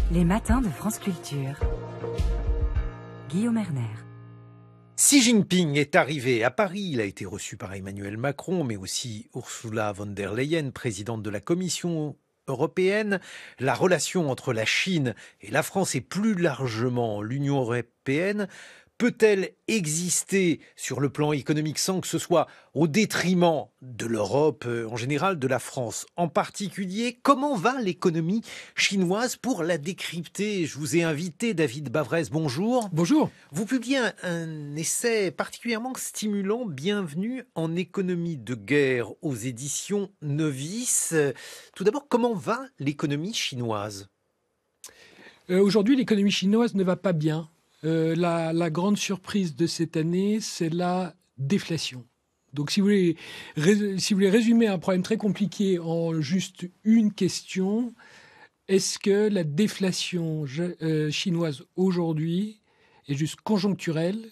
Les matins de France Culture. Guillaume Erner. Xi Jinping est arrivé à Paris. Il a été reçu par Emmanuel Macron, mais aussi Ursula von der Leyen, présidente de la Commission européenne. La relation entre la Chine et la France et plus largement l'Union européenne peut-elle exister sur le plan économique sans que ce soit au détriment de l'Europe en général, de la France en particulier? Comment va l'économie chinoise? Pour la décrypter, je vous ai invité, David Bavrez, bonjour. Bonjour. Vous publiez un essai particulièrement stimulant, Bienvenue en économie de guerre, aux éditions Novice. Tout d'abord, comment va l'économie chinoise? Aujourd'hui, l'économie chinoise ne va pas bien. La grande surprise de cette année, c'est la déflation. Donc, si vous voulez résumer un problème très compliqué en juste une question, est-ce que la déflation chinoise aujourd'hui est juste conjoncturelle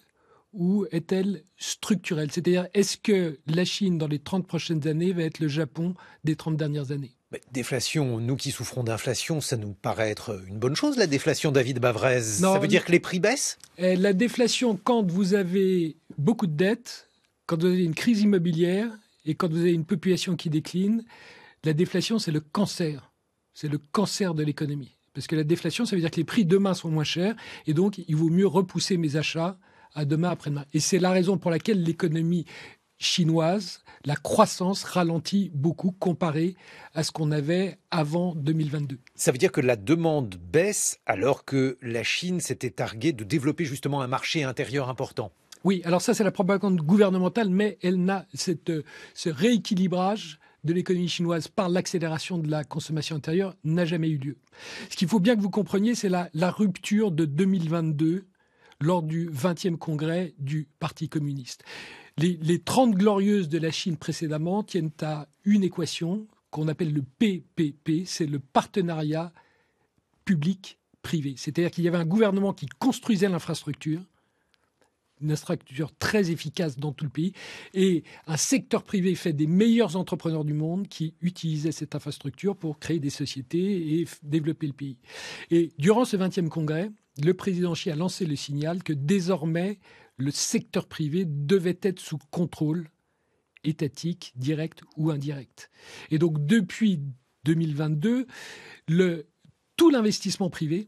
ou est-elle structurelle? C'est-à-dire, est-ce que la Chine, dans les 30 prochaines années, va être le Japon des 30 dernières années? Déflation, nous qui souffrons d'inflation, ça nous paraît être une bonne chose, la déflation, David Bavrez. Non, ça veut dire que les prix baissent? La déflation, quand vous avez beaucoup de dettes, quand vous avez une crise immobilière et quand vous avez une population qui décline, la déflation, c'est le cancer. C'est le cancer de l'économie. Parce que la déflation, ça veut dire que les prix demain sont moins chers et donc il vaut mieux repousser mes achats à demain après-demain. Et c'est la raison pour laquelle l'économie chinoise, la croissance ralentit beaucoup comparé à ce qu'on avait avant 2022. Ça veut dire que la demande baisse alors que la Chine s'était targuée de développer justement un marché intérieur important. Oui, alors ça c'est la propagande gouvernementale, mais elle n'a ce rééquilibrage de l'économie chinoise par l'accélération de la consommation intérieure n'a jamais eu lieu. Ce qu'il faut bien que vous compreniez, c'est la rupture de 2022 lors du 20e congrès du Parti communiste. Les 30 glorieuses de la Chine précédemment tiennent à une équation qu'on appelle le PPP, c'est le partenariat public-privé. C'est-à-dire qu'il y avait un gouvernement qui construisait l'infrastructure, une infrastructure très efficace dans tout le pays, et un secteur privé fait des meilleurs entrepreneurs du monde qui utilisaient cette infrastructure pour créer des sociétés et développer le pays. Et durant ce 20e congrès, le président Xi a lancé le signal que désormais, le secteur privé devait être sous contrôle étatique, direct ou indirect. Et donc, depuis 2022, tout l'investissement privé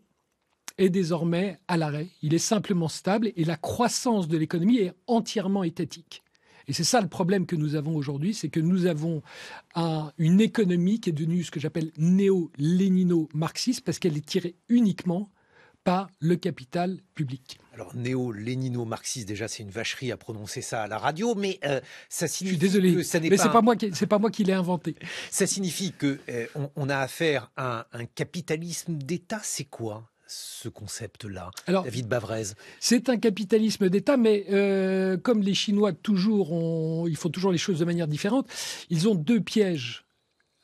est désormais à l'arrêt. Il est simplement stable et la croissance de l'économie est entièrement étatique. Et c'est ça le problème que nous avons aujourd'hui, c'est que nous avons une économie qui est devenue ce que j'appelle néo-lénino-marxiste parce qu'elle est tirée uniquement par le capital public. Alors, néo-lénino-marxiste, déjà, c'est une vacherie à prononcer ça à la radio, mais ça signifie Je suis désolé, que ça n'est mais pas... c'est pas moi qui l'ai inventé. Ça signifie que on a affaire à un capitalisme d'État. C'est quoi ce concept-là, alors, David Bavrez? C'est un capitalisme d'État, mais comme les Chinois ils font toujours les choses de manière différente, ils ont deux pièges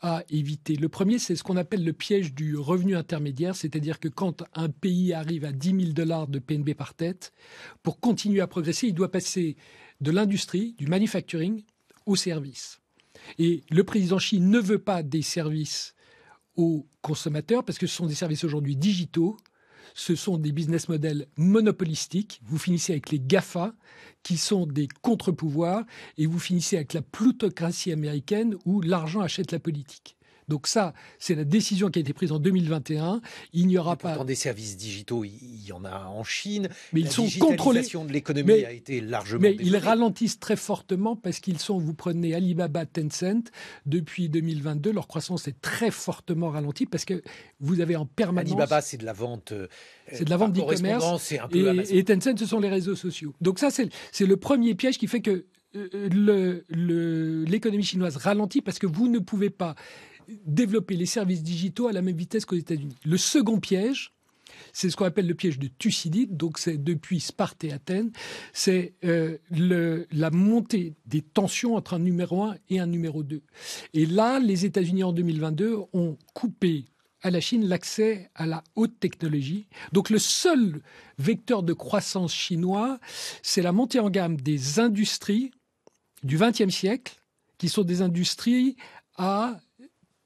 à éviter. Le premier, c'est ce qu'on appelle le piège du revenu intermédiaire, c'est-à-dire que quand un pays arrive à 10 000 $ de PNB par tête, pour continuer à progresser, il doit passer de l'industrie, du manufacturing, aux services. Et le président Xi ne veut pas des services aux consommateurs, parce que ce sont des services aujourd'hui digitaux, ce sont des business models monopolistiques. Vous finissez avec les GAFA, qui sont des contre-pouvoirs, et vous finissez avec la plutocratie américaine où l'argent achète la politique. Donc ça, c'est la décision qui a été prise en 2021. Il n'y aura pas... des services digitaux, il y en a en Chine. Mais ils sont contrôlés. La digitalisation de l'économie a été largement développée. Ils ralentissent très fortement parce vous prenez Alibaba, Tencent, depuis 2022, leur croissance est très fortement ralentie parce que vous avez en permanence... Alibaba, c'est de la vente... c'est de la vente d'e-commerce. Et Tencent, ce sont les réseaux sociaux. Donc ça, c'est le premier piège qui fait que l'économie chinoise ralentit parce que vous ne pouvez pas développer les services digitaux à la même vitesse qu'aux États-Unis. Le second piège, c'est ce qu'on appelle le piège de Thucydide, donc c'est depuis Sparte et Athènes, c'est la montée des tensions entre un numéro 1 et un numéro 2. Et là, les États-Unis en 2022 ont coupé à la Chine l'accès à la haute technologie. Donc le seul vecteur de croissance chinois, c'est la montée en gamme des industries du XXe siècle, qui sont des industries à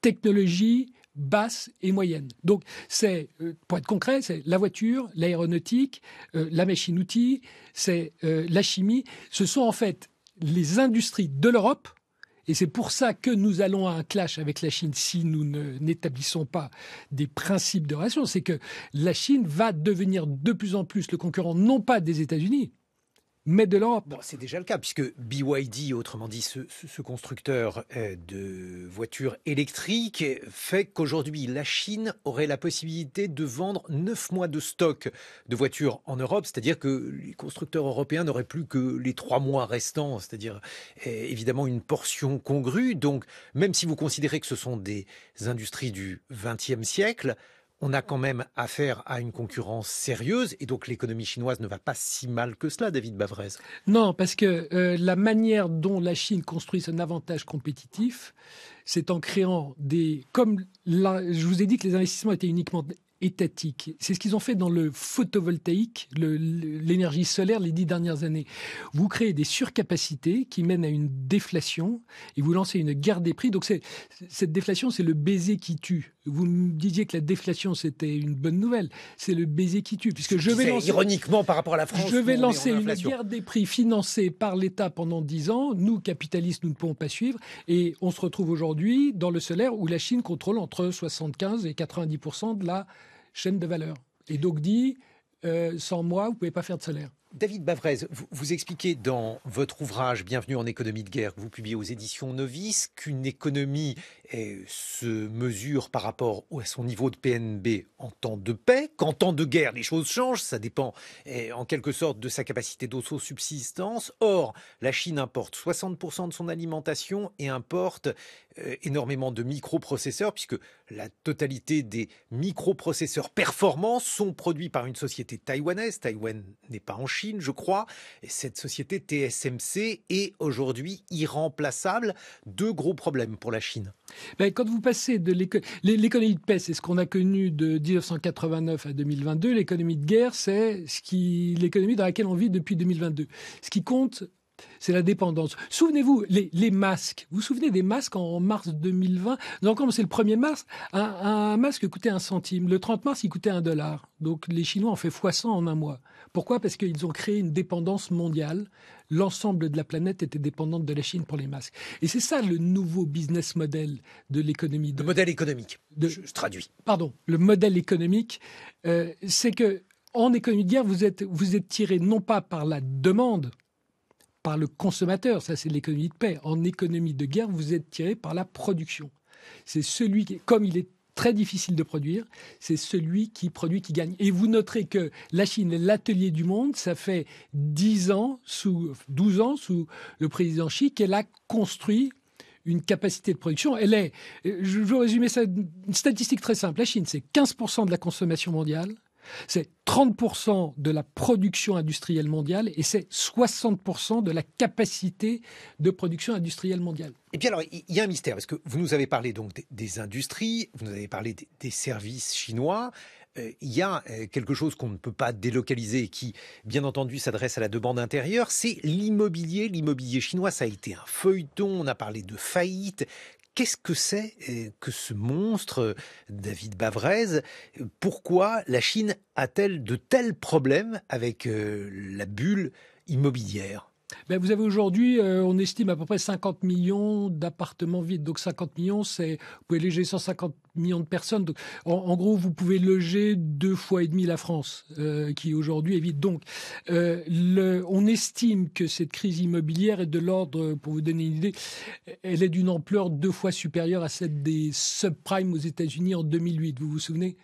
technologie basse et moyenne. Donc, c'est, pour être concret, c'est la voiture, l'aéronautique, la machine-outil, c'est la chimie. Ce sont en fait les industries de l'Europe. Et c'est pour ça que nous allons à un clash avec la Chine si nous n'établissons pas des principes de relation. C'est que la Chine va devenir de plus en plus le concurrent, non pas des États-Unis, mais de l'Europe. Bon, c'est déjà le cas, puisque BYD, autrement dit ce constructeur de voitures électriques, fait qu'aujourd'hui, la Chine aurait la possibilité de vendre 9 mois de stock de voitures en Europe, c'est-à-dire que les constructeurs européens n'auraient plus que les 3 mois restants, c'est-à-dire évidemment une portion congrue. Donc, même si vous considérez que ce sont des industries du XXe siècle, on a quand même affaire à une concurrence sérieuse et donc l'économie chinoise ne va pas si mal que cela, David Bavrez. Non, parce que la manière dont la Chine construit son avantage compétitif, c'est en créant je vous ai dit que les investissements étaient uniquement étatiques. C'est ce qu'ils ont fait dans le photovoltaïque, l'énergie solaire les 10 dernières années. Vous créez des surcapacités qui mènent à une déflation et vous lancez une guerre des prix. Donc cette déflation, c'est le baiser qui tue. Vous me disiez que la déflation, c'était une bonne nouvelle. C'est le baiser qui tue. Puisque ironiquement par rapport à la France, je vais lancer une guerre des prix financée par l'État pendant 10 ans. Nous, capitalistes, nous ne pouvons pas suivre. Et on se retrouve aujourd'hui dans le solaire où la Chine contrôle entre 75 et 90% de la chaîne de valeur. Et donc dit, sans moi, vous ne pouvez pas faire de solaire. David Bavrez, vous expliquez dans votre ouvrage Bienvenue en économie de guerre que vous publiez aux éditions Novice qu'une économie se mesure par rapport à son niveau de PNB en temps de paix, qu'en temps de guerre les choses changent, ça dépend en quelque sorte de sa capacité d'autosubsistance. Or, la Chine importe 60% de son alimentation et importe énormément de microprocesseurs puisque la totalité des microprocesseurs performants sont produits par une société taïwanaise. Taïwan n'est pas en Chine, je crois. Et cette société TSMC est aujourd'hui irremplaçable. Deux gros problèmes pour la Chine. Quand vous passez de l'économie de paix, c'est ce qu'on a connu de 1989 à 2022. L'économie de guerre, c'est l'économie dans laquelle on vit depuis 2022. Ce qui compte, c'est la dépendance. Souvenez-vous, les masques. Vous vous souvenez des masques en mars 2020 ? Donc, c'est le 1er mars. Un masque coûtait 1 centime. Le 30 mars, il coûtait $1. Donc, les Chinois ont fait x100 en un mois. Pourquoi ? Parce qu'ils ont créé une dépendance mondiale. L'ensemble de la planète était dépendante de la Chine pour les masques. Et c'est ça le nouveau business model de l'économie. Le modèle économique, je traduis. Pardon, le modèle économique, c'est que en économie de guerre, vous êtes tiré non pas par la demande, par le consommateur, ça c'est l'économie de paix. En économie de guerre, vous êtes tiré par la production. C'est celui qui, comme il est très difficile de produire, c'est celui qui produit qui gagne. Et vous noterez que la Chine est l'atelier du monde, ça fait 12 ans sous le président Xi qu'elle a construit une capacité de production. Je veux résumer ça, une statistique très simple. La Chine, c'est 15% de la consommation mondiale, c'est 30% de la production industrielle mondiale et c'est 60% de la capacité de production industrielle mondiale. Et puis alors, il y a un mystère, parce que vous nous avez parlé donc des industries, vous nous avez parlé des services chinois. Il y a quelque chose qu'on ne peut pas délocaliser et qui, bien entendu, s'adresse à la demande intérieure, c'est l'immobilier. L'immobilier chinois, ça a été un feuilleton, on a parlé de faillite. Qu'est-ce que c'est que ce monstre, David Bavrez ? Pourquoi la Chine a-t-elle de tels problèmes avec la bulle immobilière ? Vous avez aujourd'hui, on estime à peu près 50 millions d'appartements vides. Donc 50 millions, vous pouvez loger 150 millions de personnes. Donc, en gros, vous pouvez loger 2,5 fois la France, qui aujourd'hui est vide. Donc, on estime que cette crise immobilière est de l'ordre, pour vous donner une idée, elle est d'une ampleur 2 fois supérieure à celle des subprimes aux États-Unis en 2008. Vous vous souvenez ?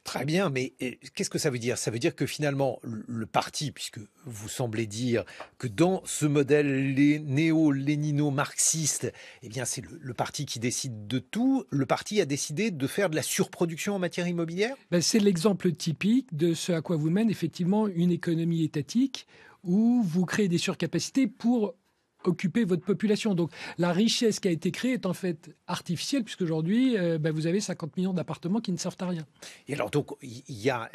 Très bien, mais qu'est-ce que ça veut dire ? Ça veut dire que finalement, le parti, puisque vous semblez dire que dans ce modèle néo-lénino-marxiste, eh bien c'est le parti qui décide de tout. Le parti a décidé de faire de la surproduction en matière immobilière ? C'est l'exemple typique de ce à quoi vous mène effectivement une économie étatique où vous créez des surcapacités pour occuper votre population. Donc la richesse qui a été créée est en fait artificielle, puisqu'aujourd'hui, vous avez 50 millions d'appartements qui ne servent à rien. Et alors donc, il y a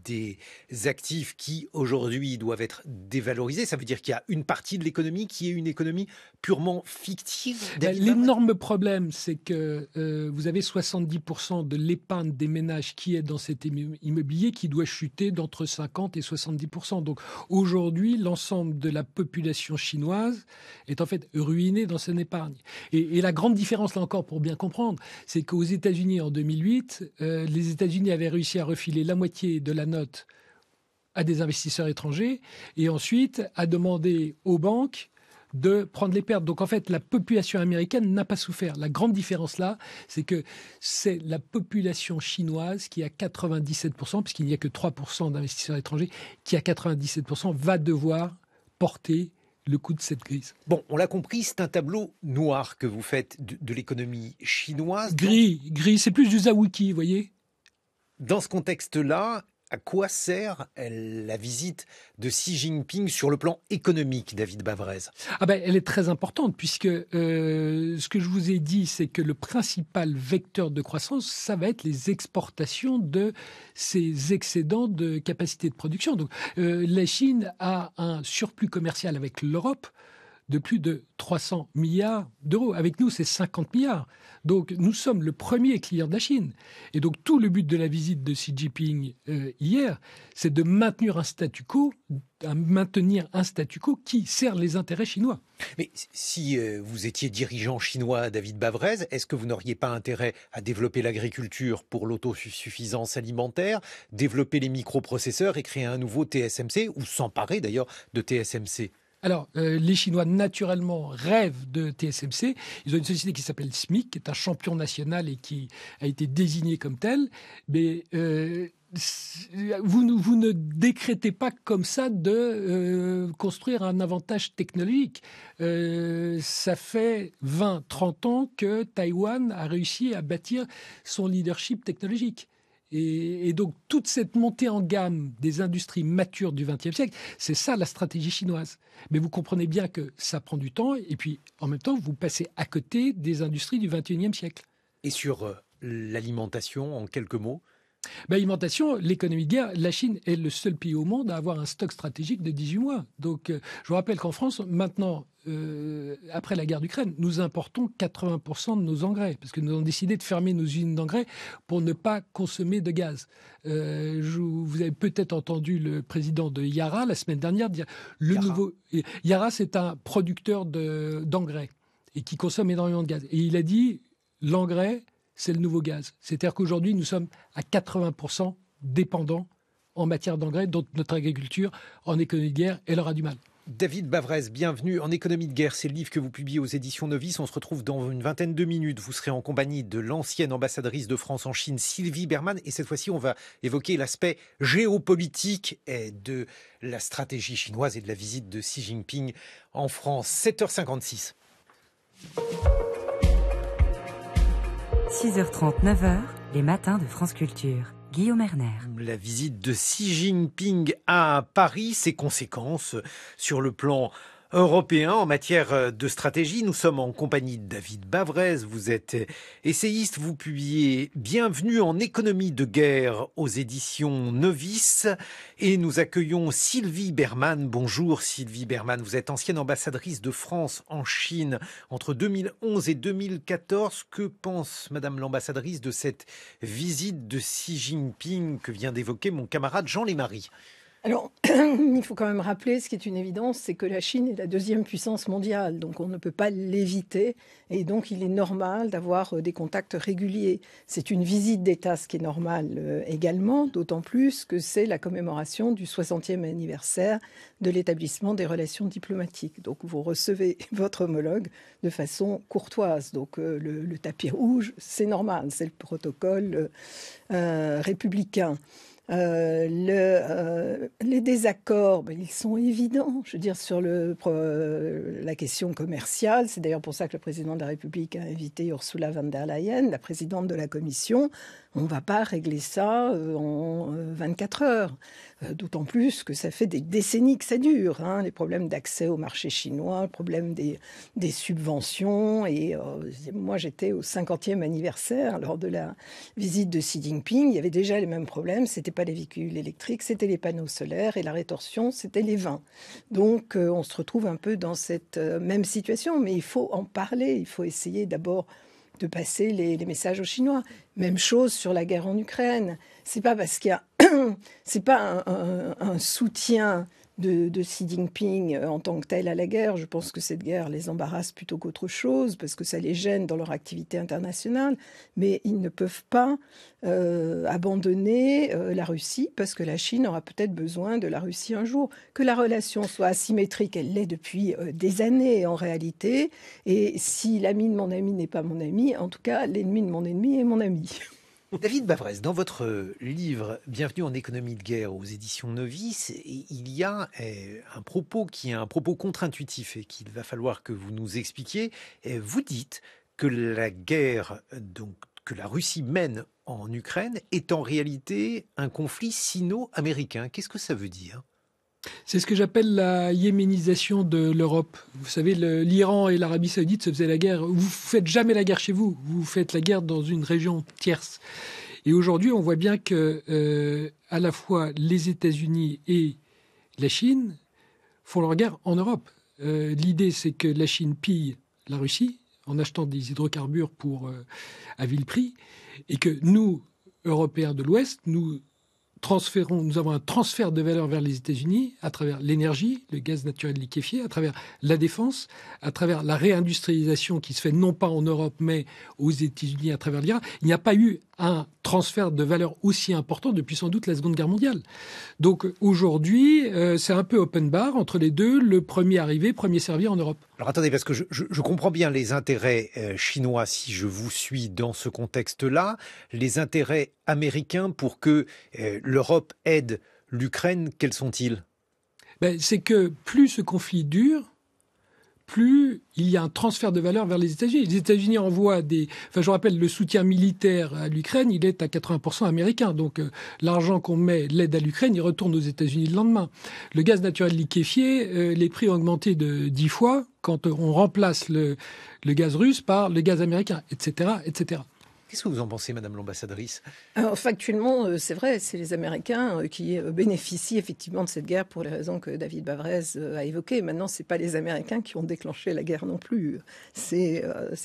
des actifs qui aujourd'hui doivent être dévalorisés. Ça veut dire qu'il y a une partie de l'économie qui est une économie purement fictive. L'énorme problème, c'est que vous avez 70% de l'épargne des ménages qui est dans cet immobilier qui doit chuter d'entre 50 et 70%. Donc aujourd'hui, l'ensemble de la population chinoise est en fait ruinée dans son épargne. Et la grande différence, là encore, pour bien comprendre, c'est qu'aux États-Unis, en 2008, les États-Unis avaient réussi à refiler la moitié de la note à des investisseurs étrangers et ensuite à demander aux banques de prendre les pertes. Donc en fait, la population américaine n'a pas souffert. La grande différence là, c'est que c'est la population chinoise qui, à 97%, puisqu'il n'y a que 3% d'investisseurs étrangers, qui à 97% va devoir porter le coût de cette crise. Bon, on l'a compris, c'est un tableau noir que vous faites de l'économie chinoise. Gris, c'est plus du Zawiki, vous voyez. Dans ce contexte-là, à quoi sert la visite de Xi Jinping sur le plan économique, David Bavrez? Elle est très importante, puisque ce que je vous ai dit, c'est que le principal vecteur de croissance, ça va être les exportations de ces excédents de capacité de production. Donc la Chine a un surplus commercial avec l'Europe de plus de 300 milliards d'euros. Avec nous, c'est 50 milliards. Donc, nous sommes le premier client de la Chine. Et donc, tout le but de la visite de Xi Jinping hier, c'est de maintenir un statu quo qui sert les intérêts chinois. Mais si vous étiez dirigeant chinois, David Bavrez, est-ce que vous n'auriez pas intérêt à développer l'agriculture pour l'autosuffisance alimentaire, développer les microprocesseurs et créer un nouveau TSMC, ou s'emparer d'ailleurs de TSMC? Alors, les Chinois, naturellement, rêvent de TSMC. Ils ont une société qui s'appelle SMIC, qui est un champion national et qui a été désigné comme tel. Mais vous ne décrétez pas comme ça de construire un avantage technologique. Ça fait 20-30 ans que Taïwan a réussi à bâtir son leadership technologique. Et donc, toute cette montée en gamme des industries matures du XXe siècle, c'est ça la stratégie chinoise. Mais vous comprenez bien que ça prend du temps, et puis en même temps, vous passez à côté des industries du XXIe siècle. Et sur l'alimentation, en quelques mots? Alimentation, l'économie de guerre, la Chine est le seul pays au monde à avoir un stock stratégique de 18 mois. Donc, je vous rappelle qu'en France, maintenant, après la guerre d'Ukraine, nous importons 80% de nos engrais, parce que nous avons décidé de fermer nos usines d'engrais pour ne pas consommer de gaz. Vous avez peut-être entendu le président de Yara la semaine dernière dire Yara, c'est un producteur d'engrais et qui consomme énormément de gaz. Et il a dit l'engrais, c'est le nouveau gaz. C'est-à-dire qu'aujourd'hui, nous sommes à 80% dépendants en matière d'engrais, dont notre agriculture, en économie de guerre, elle aura du mal. David Bavrez, bienvenue en Économie de guerre. C'est le livre que vous publiez aux éditions Novice. On se retrouve dans une vingtaine de minutes. Vous serez en compagnie de l'ancienne ambassadrice de France en Chine, Sylvie Bermann. Et cette fois-ci, on va évoquer l'aspect géopolitique de la stratégie chinoise et de la visite de Xi Jinping en France. 7h56. 6h30, 9h, les matins de France Culture. Guillaume Erner. La visite de Xi Jinping à Paris, ses conséquences sur le plan européen en matière de stratégie. Nous sommes en compagnie de David Bavrez. Vous êtes essayiste, vous publiez Bienvenue en économie de guerre aux éditions Novice. Et nous accueillons Sylvie Bermann. Bonjour Sylvie Bermann. Vous êtes ancienne ambassadrice de France en Chine entre 2011 et 2014. Que pense Madame l'ambassadrice de cette visite de Xi Jinping que vient d'évoquer mon camarade Jean Lémarie? Alors, il faut quand même rappeler, ce qui est une évidence, c'est que la Chine est la deuxième puissance mondiale, donc on ne peut pas l'éviter, et donc il est normal d'avoir des contacts réguliers. C'est une visite d'État, ce qui est normal également, d'autant plus que c'est la commémoration du 60e anniversaire de l'établissement des relations diplomatiques. Donc vous recevez votre homologue de façon courtoise, donc le tapis rouge, c'est normal, c'est le protocole républicain. Les désaccords, ils sont évidents. Je veux dire, sur la question commerciale, c'est d'ailleurs pour ça que le président de la République a invité Ursula von der Leyen, la présidente de la Commission. On ne va pas régler ça en 24 heures. D'autant plus que ça fait des décennies que ça dure. Les problèmes d'accès au marché chinois, le problème des subventions. Et moi, j'étais au 50e anniversaire lors de la visite de Xi Jinping. Il y avait déjà les mêmes problèmes. C'était pas les véhicules électriques, c'était les panneaux solaires. Et la rétorsion, c'était les vins. Donc, on se retrouve un peu dans cette même situation. Mais il faut en parler. Il faut essayer d'abord de passer les messages aux Chinois. Même chose sur la guerre en Ukraine. C'est pas parce qu'il y a c'est pas un soutien de Xi Jinping en tant que tel à la guerre. Je pense que cette guerre les embarrasse plutôt qu'autre chose, parce que ça les gêne dans leur activité internationale. Mais ils ne peuvent pas abandonner la Russie, parce que la Chine aura peut-être besoin de la Russie un jour. Que la relation soit asymétrique, elle l'est depuis des années en réalité. Et si l'ami de mon ami n'est pas mon ami, en tout cas, l'ennemi de mon ennemi est mon ami. David Bavrez, dans votre livre « Bienvenue en économie de guerre » aux éditions Novice, il y a un propos qui est un propos contre-intuitif et qu'il va falloir que vous nous expliquiez. Vous dites que la guerre que la Russie mène en Ukraine est en réalité un conflit sino-américain. Qu'est-ce que ça veut dire ? C'est ce que j'appelle la yéménisation de l'Europe. Vous savez, l'Iran et l'Arabie Saoudite se faisaient la guerre. Vous ne faites jamais la guerre chez vous. Vous faites la guerre dans une région tierce. Et aujourd'hui, on voit bien que à la fois les États-Unis et la Chine font leur guerre en Europe. L'idée, c'est que la Chine pille la Russie en achetant des hydrocarbures à vil prix, et que nous, Européens de l'Ouest, nous avons un transfert de valeur vers les États-Unis à travers l'énergie, le gaz naturel liquéfié, à travers la défense, à travers la réindustrialisation qui se fait non pas en Europe mais aux États-Unis à travers l'Iran. Il n'y a pas eu un transfert de valeur aussi important depuis sans doute la Seconde Guerre mondiale. Donc aujourd'hui, c'est un peu open bar entre les deux, le premier arrivé, premier servi en Europe. Alors attendez, parce que je comprends bien les intérêts chinois, si je vous suis dans ce contexte-là, les intérêts américains pour que l'Europe aide l'Ukraine, quels sont-ils ? C'est que plus ce conflit dure, plus il y a un transfert de valeur vers les États-Unis. Les États-Unis envoient je rappelle, le soutien militaire à l'Ukraine, il est à 80% américain. Donc, l'argent qu'on met, l'aide à l'Ukraine, il retourne aux États-Unis le lendemain. Le gaz naturel liquéfié, les prix ont augmenté de 10 fois quand on remplace le gaz russe par le gaz américain, etc., etc. Qu'est-ce que vous en pensez, Madame l'ambassadrice ? Alors, factuellement, c'est vrai, c'est les Américains qui bénéficient effectivement de cette guerre pour les raisons que David Bavrez a évoquées. Maintenant, c'est pas les Américains qui ont déclenché la guerre non plus. C'est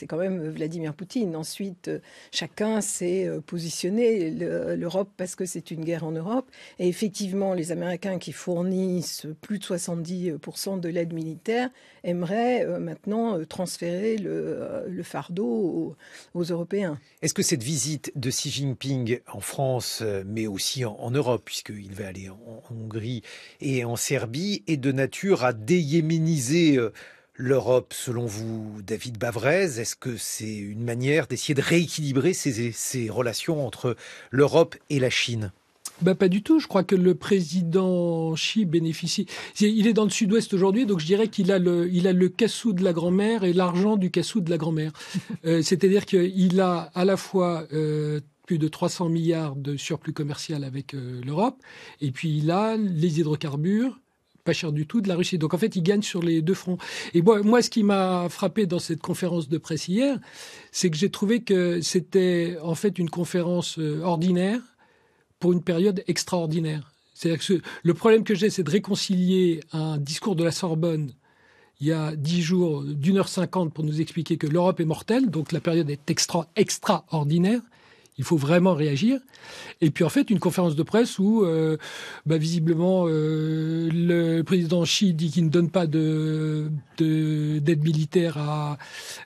quand même Vladimir Poutine. Ensuite, chacun s'est positionné. L'Europe, parce que c'est une guerre en Europe. Et effectivement, les Américains qui fournissent plus de 70% de l'aide militaire aimeraient maintenant transférer le fardeau aux Européens. Est-ce que cette visite de Xi Jinping en France, mais aussi en Europe, puisqu'il va aller en Hongrie et en Serbie, est de nature à déyéméniser l'Europe, selon vous, David Bavrez? Est-ce que c'est une manière d'essayer de rééquilibrer ces relations entre l'Europe et la Chine? Pas du tout. Je crois que le président Xi bénéficie. Il est dans le sud-ouest aujourd'hui, donc je dirais qu'il a le cassou de la grand-mère et l'argent du cassou de la grand-mère. C'est-à-dire qu'il a à la fois plus de 300 milliards de surplus commercial avec l'Europe, et puis il a les hydrocarbures, pas cher du tout, de la Russie. Donc en fait, il gagne sur les deux fronts. Et moi, ce qui m'a frappé dans cette conférence de presse hier, c'est que j'ai trouvé que c'était en fait une conférence ordinaire pour une période extraordinaire. C'est-à-dire que le problème que j'ai, c'est de réconcilier un discours de la Sorbonne il y a 10 jours, d'1h50 pour nous expliquer que l'Europe est mortelle, donc la période est extraordinaire. Il faut vraiment réagir. Et puis en fait, une conférence de presse où, visiblement, le président Xi dit qu'il ne donne pas d'aide militaire à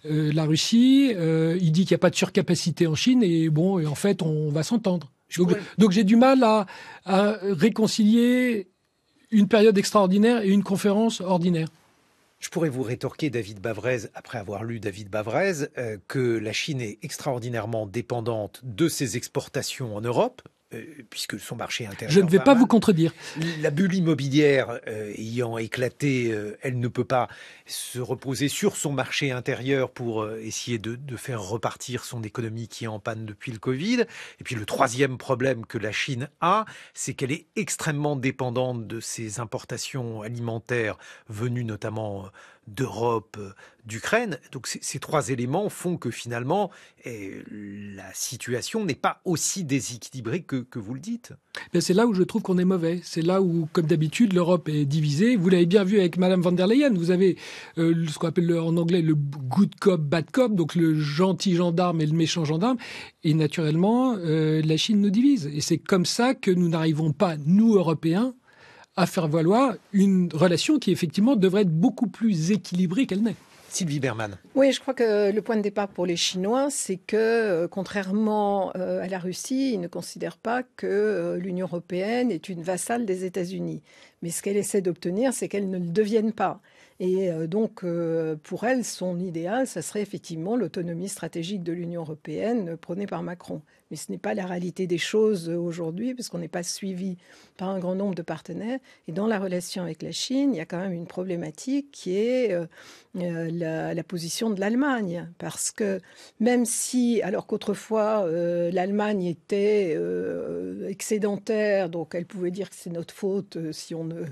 la Russie. Il dit qu'il n'y a pas de surcapacité en Chine. Et en fait, on va s'entendre. Donc j'ai du mal à réconcilier une période extraordinaire et une conférence ordinaire. Je pourrais vous rétorquer, David Bavrez, après avoir lu David Bavrez, que la Chine est extraordinairement dépendante de ses exportations en Europe, puisque son marché intérieur... Je ne vais pas vous contredire. La bulle immobilière ayant éclaté, elle ne peut pas se reposer sur son marché intérieur pour essayer de faire repartir son économie qui est en panne depuis le Covid. Et puis le troisième problème que la Chine a, c'est qu'elle est extrêmement dépendante de ses importations alimentaires venues notamment d'Europe, d'Ukraine. Donc ces trois éléments font que finalement, la situation n'est pas aussi déséquilibrée que vous le dites. Ben c'est là où je trouve qu'on est mauvais. C'est là où, comme d'habitude, l'Europe est divisée. Vous l'avez bien vu avec Madame von der Leyen. Vous avez ce qu'on appelle en anglais le good cop, bad cop, donc le gentil gendarme et le méchant gendarme. Et naturellement, la Chine nous divise. Et c'est comme ça que nous n'arrivons pas, nous, Européens, à faire valoir une relation qui, effectivement, devrait être beaucoup plus équilibrée qu'elle n'est. Sylvie Berman. Oui, je crois que le point de départ pour les Chinois, c'est que, contrairement à la Russie, ils ne considèrent pas que l'Union européenne est une vassale des États-Unis. Mais ce qu'elle essaie d'obtenir, c'est qu'elle ne le devienne pas. Et donc, pour elle, son idéal, ça serait effectivement l'autonomie stratégique de l'Union européenne prônée par Macron. Mais ce n'est pas la réalité des choses aujourd'hui, parce qu'on n'est pas suivi par un grand nombre de partenaires. Et dans la relation avec la Chine, il y a quand même une problématique qui est la position de l'Allemagne. Parce que même si, alors qu'autrefois, l'Allemagne était excédentaire, donc elle pouvait dire que c'est notre faute si on ne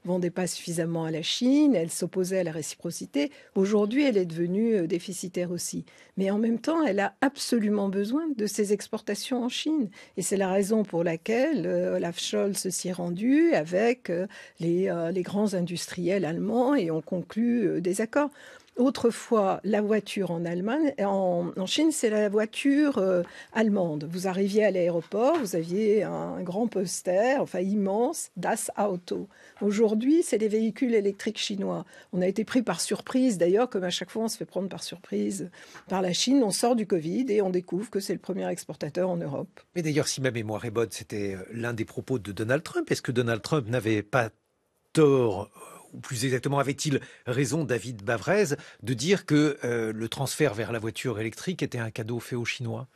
vendait pas suffisamment à la Chine, elle s'opposait à la réciprocité. Aujourd'hui, elle est devenue déficitaire aussi. Mais en même temps, elle a absolument besoin de ses exportations en Chine. Et c'est la raison pour laquelle Olaf Scholz s'y est rendu avec les grands industriels allemands et ont conclu des accords. Autrefois, la voiture en Allemagne, en Chine, c'est la voiture allemande. Vous arriviez à l'aéroport, vous aviez un grand poster, enfin immense, Das Auto. Aujourd'hui, c'est les véhicules électriques chinois. On a été pris par surprise, d'ailleurs, comme à chaque fois on se fait prendre par surprise par la Chine. On sort du Covid et on découvre que c'est le premier exportateur en Europe. Mais d'ailleurs, si ma mémoire est bonne, c'était l'un des propos de Donald Trump. Est-ce que Donald Trump n'avait pas tort, ou plus exactement, avait-il raison, David Bavrez, de dire que le transfert vers la voiture électrique était un cadeau fait aux Chinois ?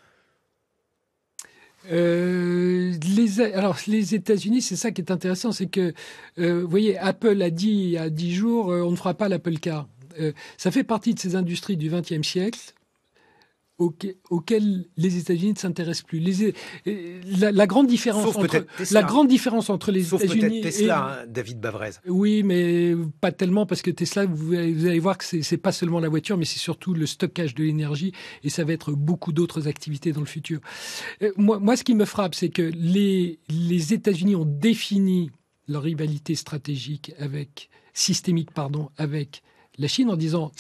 Alors, les États-Unis, c'est ça qui est intéressant, c'est que, vous voyez, Apple a dit il y a 10 jours, on ne fera pas l'Apple Car. Ça fait partie de ces industries du XXe siècle auxquelles les États-Unis ne s'intéressent plus. La grande différence entre les Sauf États-Unis peut-être Tesla, David Bavrez. Oui, mais pas tellement, parce que Tesla, vous allez voir que c'est pas seulement la voiture, mais c'est surtout le stockage de l'énergie, et ça va être beaucoup d'autres activités dans le futur. Moi, ce qui me frappe, c'est que les États-Unis ont défini leur rivalité stratégique systémique avec la Chine en disant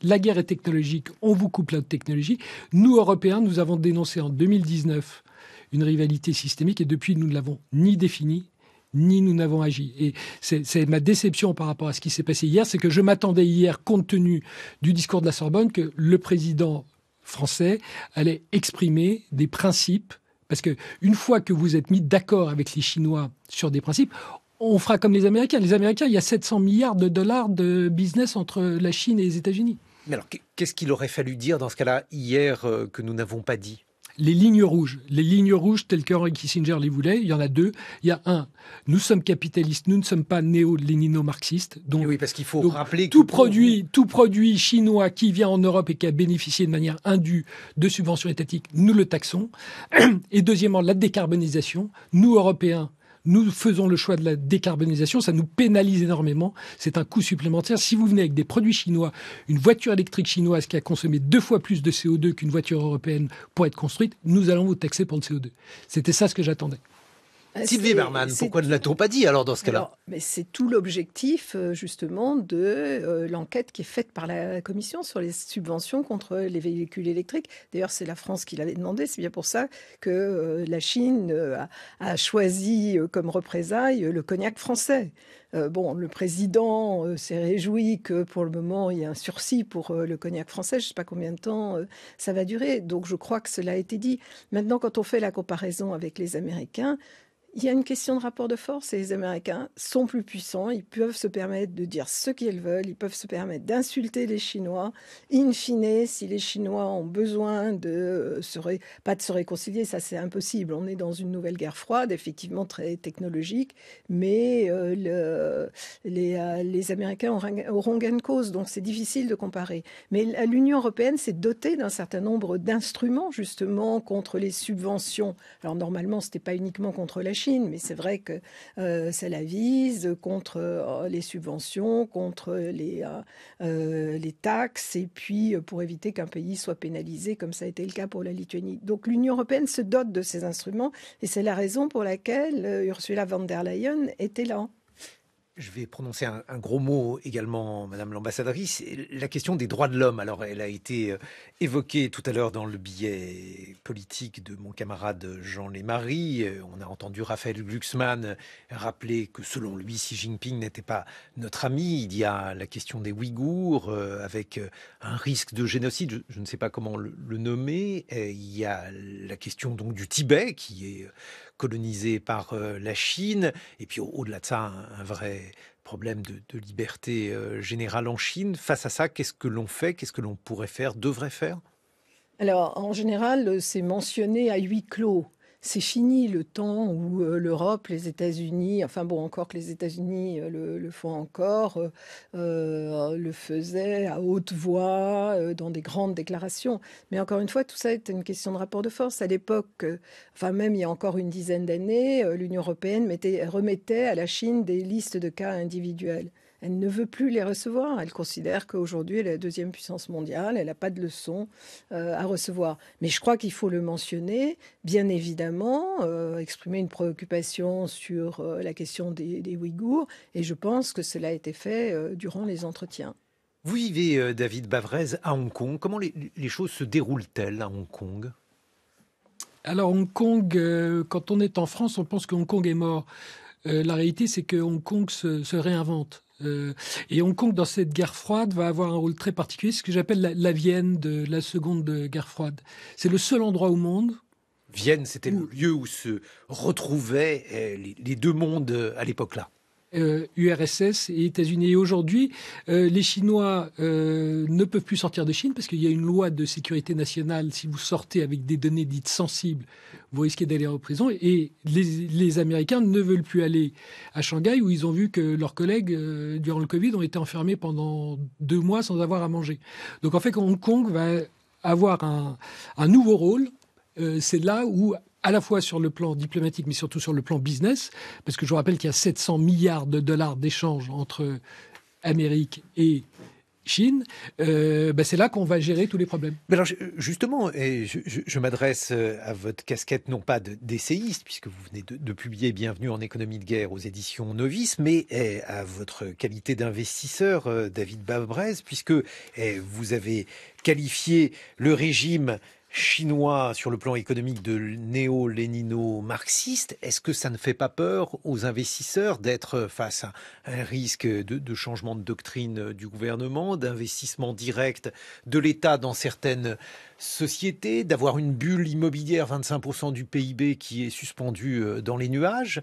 la guerre est technologique, on vous coupe la technologie. Nous, Européens, nous avons dénoncé en 2019 une rivalité systémique et depuis, nous ne l'avons ni définie, ni nous n'avons agi. Et c'est ma déception par rapport à ce qui s'est passé hier, c'est que je m'attendais hier, compte tenu du discours de la Sorbonne, que le président français allait exprimer des principes, parce que une fois que vous êtes mis d'accord avec les Chinois sur des principes, on fera comme les Américains. Les Américains, il y a 700 milliards de dollars de business entre la Chine et les États-Unis. Mais alors, qu'est-ce qu'il aurait fallu dire dans ce cas-là hier que nous n'avons pas dit ? Les lignes rouges telles que Henry Kissinger les voulait, il y en a deux. Il y a un, nous sommes capitalistes, nous ne sommes pas néo-lénino-marxistes. Donc, oui, parce qu'il faut rappeler tout produit chinois qui vient en Europe et qui a bénéficié de manière indue de subventions étatiques, nous le taxons. Et deuxièmement, la décarbonisation. Nous, Européens, nous faisons le choix de la décarbonisation, ça nous pénalise énormément, c'est un coût supplémentaire. Si vous venez avec des produits chinois, une voiture électrique chinoise qui a consommé 2 fois plus de CO2 qu'une voiture européenne pour être construite, nous allons vous taxer pour le CO2. C'était ça ce que j'attendais. Sylvie Berman, pourquoi ne l'a-t-on pas dit alors dans ce cas-là ? Mais c'est tout l'objectif justement de l'enquête qui est faite par la Commission sur les subventions contre les véhicules électriques. D'ailleurs, c'est la France qui l'avait demandé. C'est bien pour ça que la Chine a choisi comme représailles le cognac français. Le président s'est réjoui que pour le moment, il y a un sursis pour le cognac français. Je ne sais pas combien de temps ça va durer. Donc, je crois que cela a été dit. Maintenant, quand on fait la comparaison avec les Américains, Il y a une question de rapport de force et les Américains sont plus puissants. Ils peuvent se permettre de dire ce qu'ils veulent. Ils peuvent se permettre d'insulter les Chinois. In fine, si les Chinois ont besoin pas de se réconcilier, ça c'est impossible. On est dans une nouvelle guerre froide, effectivement très technologique, mais les Américains auront gain de cause. Donc c'est difficile de comparer. Mais l'Union européenne s'est dotée d'un certain nombre d'instruments justement contre les subventions. Alors normalement, ce n'était pas uniquement contre la Chine, mais c'est vrai que ça la vise contre les subventions, contre les taxes, et puis pour éviter qu'un pays soit pénalisé, comme ça a été le cas pour la Lituanie. Donc l'Union européenne se dote de ces instruments, et c'est la raison pour laquelle Ursula von der Leyen était là. Je vais prononcer un gros mot également, Madame l'ambassadrice, la question des droits de l'homme. Alors, elle a été évoquée tout à l'heure dans le billet politique de mon camarade Jean Lémarie. On a entendu Raphaël Glucksmann rappeler que selon lui, Xi Jinping n'était pas notre ami. Il y a la question des Ouïghours avec un risque de génocide, je ne sais pas comment le nommer. Il y a la question donc du Tibet qui est colonisé par la Chine, et puis au-delà de ça, un vrai problème de liberté générale en Chine. Face à ça, qu'est-ce que l'on fait? Qu'est-ce que l'on pourrait faire, devrait faire? Alors, en général, c'est mentionné à huis clos. C'est fini le temps où l'Europe, les États-Unis, enfin bon, encore que les États-Unis le font encore, le faisaient à haute voix, dans des grandes déclarations. Mais encore une fois, tout ça est une question de rapport de force. À l'époque, enfin même il y a encore une dizaine d'années, l'Union européenne remettait à la Chine des listes de cas individuels. Elle ne veut plus les recevoir. Elle considère qu'aujourd'hui, elle est la deuxième puissance mondiale. Elle n'a pas de leçons à recevoir. Mais je crois qu'il faut le mentionner, bien évidemment, exprimer une préoccupation sur la question des Ouïghours. Et je pense que cela a été fait durant les entretiens. Vous vivez, David Bavrez, à Hong Kong. Comment les choses se déroulent-elles à Hong Kong? Alors, Hong Kong, quand on est en France, on pense que Hong Kong est mort. La réalité, c'est que Hong Kong se réinvente. Et Hong Kong, dans cette guerre froide, va avoir un rôle très particulier, ce que j'appelle la Vienne de la Seconde Guerre froide. C'est le seul endroit au monde. Vienne, c'était le lieu où se retrouvaient les deux mondes à l'époque-là. URSS et États-Unis. Et aujourd'hui, les Chinois ne peuvent plus sortir de Chine parce qu'il y a une loi de sécurité nationale. Si vous sortez avec des données dites sensibles, vous risquez d'aller en prison. Et les Américains ne veulent plus aller à Shanghai où ils ont vu que leurs collègues, durant le Covid, ont été enfermés pendant 2 mois sans avoir à manger. Donc en fait, Hong Kong va avoir un nouveau rôle. C'est là où, à la fois sur le plan diplomatique, mais surtout sur le plan business, parce que je vous rappelle qu'il y a 700 milliards de dollars d'échanges entre Amérique et Chine, c'est là qu'on va gérer tous les problèmes. Mais alors justement, je m'adresse à votre casquette non pas d'essayiste, puisque vous venez de publier Bienvenue en économie de guerre aux éditions Novice, mais à votre qualité d'investisseur, David Bavrez, puisque vous avez qualifié le régime chinois sur le plan économique de néo-lénino-marxiste. Est-ce que ça ne fait pas peur aux investisseurs d'être face à un risque de changement de doctrine du gouvernement, d'investissement direct de l'État dans certaines sociétés, d'avoir une bulle immobilière, 25% du PIB qui est suspendue dans les nuages?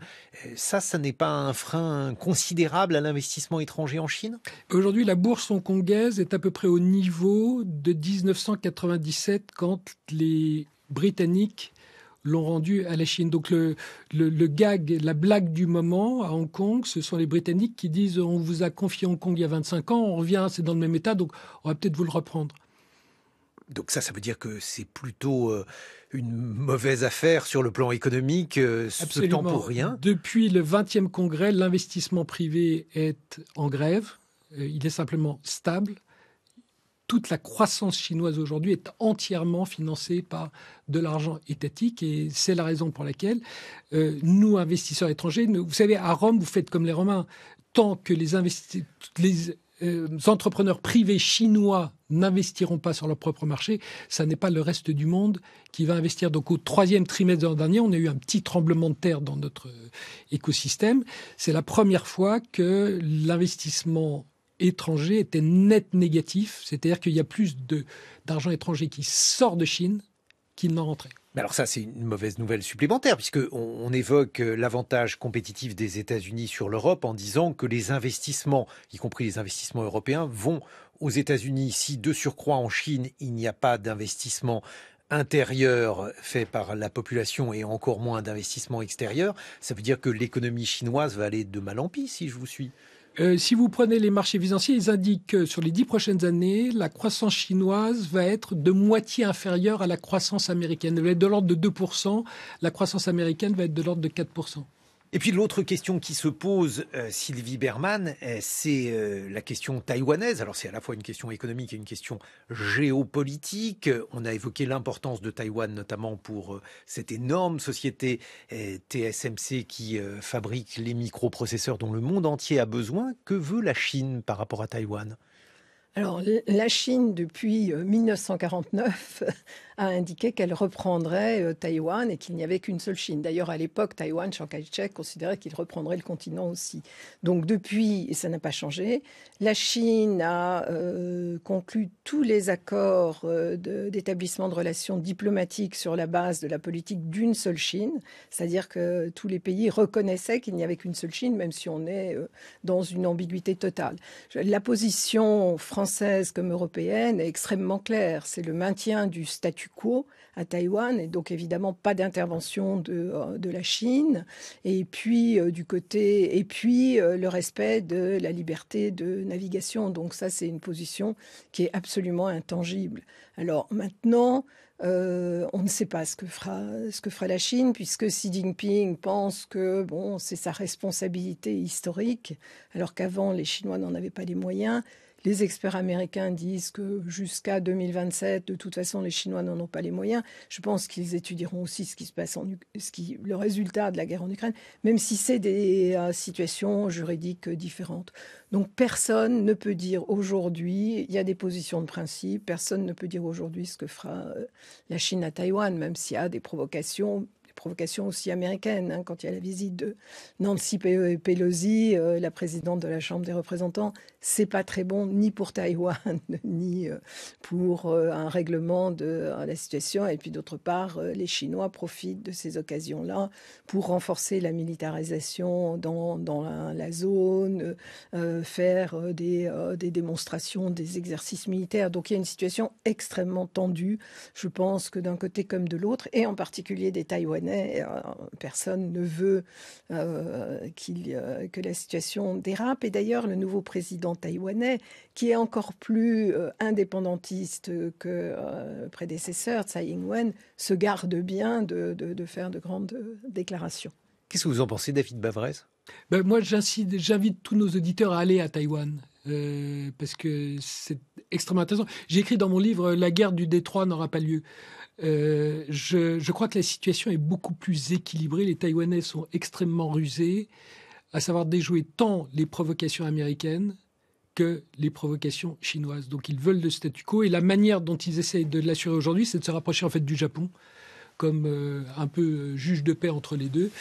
Ça n'est pas un frein considérable à l'investissement étranger en Chine? Aujourd'hui, la bourse hongkongaise est à peu près au niveau de 1997 quand les Britanniques l'ont rendu à la Chine. Donc le gag, la blague du moment à Hong Kong, ce sont les Britanniques qui disent on vous a confié Hong Kong il y a 25 ans, on revient, c'est dans le même état, donc on va peut-être vous le reprendre. Donc ça veut dire que c'est plutôt une mauvaise affaire sur le plan économique, ce temps pour rien. Depuis le 20e congrès, l'investissement privé est en grève. Il est simplement stable. Toute la croissance chinoise aujourd'hui est entièrement financée par de l'argent étatique et c'est la raison pour laquelle nous, investisseurs étrangers, vous savez, à Rome, vous faites comme les Romains. Tant que les entrepreneurs privés chinois n'investiront pas sur leur propre marché, ça n'est pas le reste du monde qui va investir. Donc au 3e trimestre de l'an dernier, on a eu un petit tremblement de terre dans notre écosystème. C'est la première fois que l'investissement étranger était net négatif, c'est-à-dire qu'il y a plus d'argent étranger qui sort de Chine qu'il n'en rentrait. Mais alors ça, c'est une mauvaise nouvelle supplémentaire, puisqu'on évoque l'avantage compétitif des États-Unis sur l'Europe en disant que les investissements, y compris les investissements européens, vont aux États-Unis. Si de surcroît en Chine, il n'y a pas d'investissement intérieur fait par la population et encore moins d'investissement extérieur, ça veut dire que l'économie chinoise va aller de mal en pis, si je vous suis. Si vous prenez les marchés financiers, ils indiquent que sur les 10 prochaines années, la croissance chinoise va être de moitié inférieure à la croissance américaine. Elle va être de l'ordre de 2%, la croissance américaine va être de l'ordre de 4%. Et puis l'autre question qui se pose, Sylvie Bermann, c'est la question taïwanaise. Alors c'est à la fois une question économique et une question géopolitique. On a évoqué l'importance de Taïwan, notamment pour cette énorme société TSMC qui fabrique les microprocesseurs dont le monde entier a besoin. Que veut la Chine par rapport à Taïwan ? Alors, la Chine, depuis 1949, a indiqué qu'elle reprendrait Taïwan et qu'il n'y avait qu'une seule Chine. D'ailleurs, à l'époque, Taïwan, Chiang Kai-shek considérait qu'il reprendrait le continent aussi. Donc, depuis, et ça n'a pas changé, la Chine a conclu tous les accords d'établissement de relations diplomatiques sur la base de la politique d'une seule Chine, c'est-à-dire que tous les pays reconnaissaient qu'il n'y avait qu'une seule Chine, même si on est dans une ambiguïté totale. La position française comme européenne est extrêmement claire. C'est le maintien du statu quo à Taïwan et donc évidemment pas d'intervention de la Chine. Et puis le respect de la liberté de navigation. Donc ça, c'est une position qui est absolument intangible. Alors maintenant, on ne sait pas ce que fera la Chine, puisque Xi Jinping pense que c'est sa responsabilité historique, alors qu'avant, les Chinois n'en avaient pas les moyens. Les experts américains disent que jusqu'à 2027, de toute façon, les Chinois n'en ont pas les moyens. Je pense qu'ils étudieront aussi ce qui se passe le résultat de la guerre en Ukraine, même si c'est des situations juridiques différentes. Donc personne ne peut dire aujourd'hui, il y a des positions de principe, personne ne peut dire aujourd'hui ce que fera la Chine à Taïwan, même s'il y a des provocations aussi américaines. Quand il y a la visite de Nancy Pelosi, la présidente de la Chambre des représentants, c'est pas très bon ni pour Taïwan, ni pour un règlement de la situation. Et puis d'autre part, les Chinois profitent de ces occasions-là pour renforcer la militarisation dans la zone, faire des démonstrations, des exercices militaires. Donc il y a une situation extrêmement tendue, je pense que d'un côté comme de l'autre, et en particulier des Taïwanais. Personne ne veut que la situation dérape. Et d'ailleurs, le nouveau président taïwanais, qui est encore plus indépendantiste que le prédécesseur, Tsai Ing-wen, se garde bien de faire de grandes déclarations. Qu'est-ce que vous en pensez, David Bavrez ? Moi, j'invite tous nos auditeurs à aller à Taïwan. Parce que c'est extrêmement intéressant. J'ai écrit dans mon livre « La guerre du détroit n'aura pas lieu ». Je crois que la situation est beaucoup plus équilibrée. Les Taïwanais sont extrêmement rusés, à savoir déjouer tant les provocations américaines que les provocations chinoises. Donc ils veulent le statu quo et la manière dont ils essayent de l'assurer aujourd'hui, c'est de se rapprocher en fait du Japon comme un peu juge de paix entre les deux.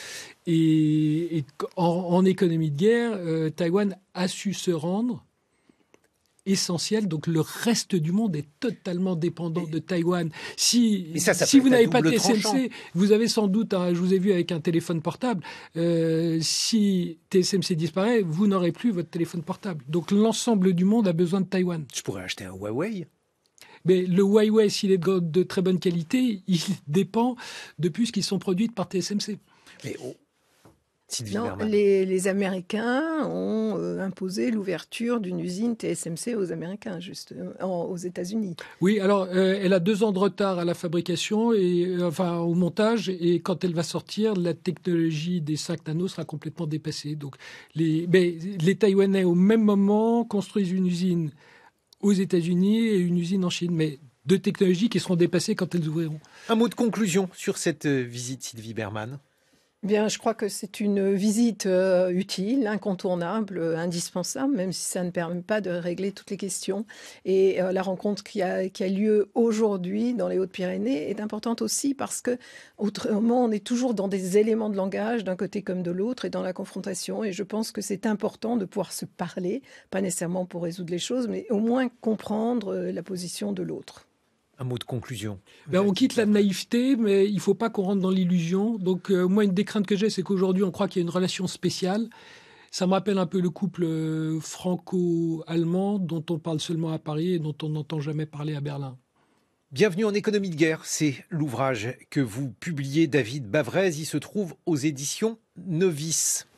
Et en économie de guerre, Taïwan a su se rendre essentiel. Donc le reste du monde est totalement dépendant de Taïwan. Si vous n'avez pas de TSMC, vous avez sans doute, je vous ai vu avec un téléphone portable, si TSMC disparaît, vous n'aurez plus votre téléphone portable. Donc l'ensemble du monde a besoin de Taïwan. Je pourrais acheter un Huawei. Mais le Huawei, s'il est de très bonne qualité, il dépend de puces qui sont produites par TSMC. Mais non, les Américains ont imposé l'ouverture d'une usine TSMC aux Américains, aux États-Unis. Oui, alors elle a 2 ans de retard à la fabrication, au montage, et quand elle va sortir, la technologie des 5 nanos sera complètement dépassée. Donc les Taïwanais, au même moment, construisent une usine aux États-Unis et une usine en Chine, mais 2 technologies qui seront dépassées quand elles ouvriront. Un mot de conclusion sur cette visite, Sylvie Bermann. Bien, je crois que c'est une visite utile, incontournable, indispensable, même si ça ne permet pas de régler toutes les questions. Et la rencontre qui a lieu aujourd'hui dans les Hautes-Pyrénées est importante aussi parce que autrement, on est toujours dans des éléments de langage d'un côté comme de l'autre et dans la confrontation. Et je pense que c'est important de pouvoir se parler, pas nécessairement pour résoudre les choses, mais au moins comprendre la position de l'autre. Un mot de conclusion. On quitte la naïveté, mais il ne faut pas qu'on rentre dans l'illusion. Donc moi, une des craintes que j'ai, c'est qu'aujourd'hui, on croit qu'il y a une relation spéciale. Ça me rappelle un peu le couple franco-allemand dont on parle seulement à Paris et dont on n'entend jamais parler à Berlin. Bienvenue en économie de guerre, c'est l'ouvrage que vous publiez, David Bavrez. Il se trouve aux éditions Novice.